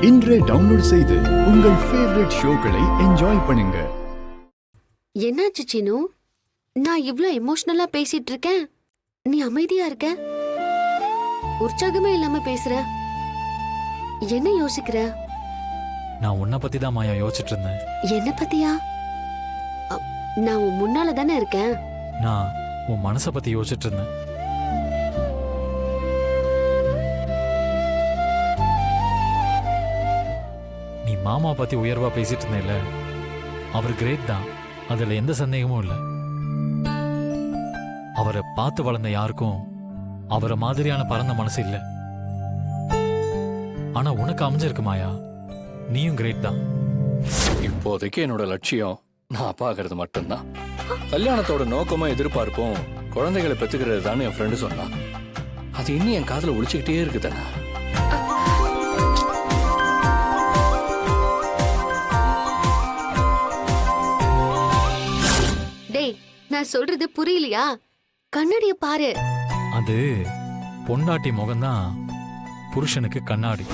இன்றே டவுன்லோட் செய்து உங்கள் ஃபேவரட் ஷோக்களை என்ஜாய் பண்ணுங்க. என்னாச்சு சீனு? நான் இவ்ளோ எமோஷனலா பேசிட்டு இருக்கேன், நீ அமைதியா இருக்க, உற்சாகமே இல்லாம பேசுற. என்ன யோசிக்கிற? நான் உன்னை பத்தி தான் மாயா யோசிச்சுட்டு இருந்தேன். என்ன பத்தியா? நான் உன் முன்னால தானே இருக்கேன். நான் உன் மனசை பத்தி யோசிச்சுட்டு இருந்தேன். நீ மாமா பத்தி உயர்வா பேசிட்டு இருந்தேல, அவர் கிரேட் தான், அதுல எந்த சந்தேகமும் இல்லை. அவரை பார்த்து வளர்ந்த யாருக்கும் அவரை மாதிரியான பரந்த மனசு இல்லை. ஆனா உனக்கு அமைஞ்சிருக்கு மாயா, நீயும் கிரேட் தான். இப்போதைக்கு என்னோட லட்சியம் நான் பாக்குறது மட்டும்தான். கல்யாணத்தோட நோக்கமும் எதிர்பார்ப்பும் குழந்தைகளை பெற்றுக்கிறது தான் என் ஃப்ரெண்டு சொன்னான். அது இன்னும் என் காதுல ஒழிச்சுக்கிட்டே இருக்குதானே. டேய், நான் சொல்றது புரியலையா? கண்ணாடிய பாரு. அது பொண்டாட்டி முகம்தான் புருஷனுக்கு கண்ணாடி.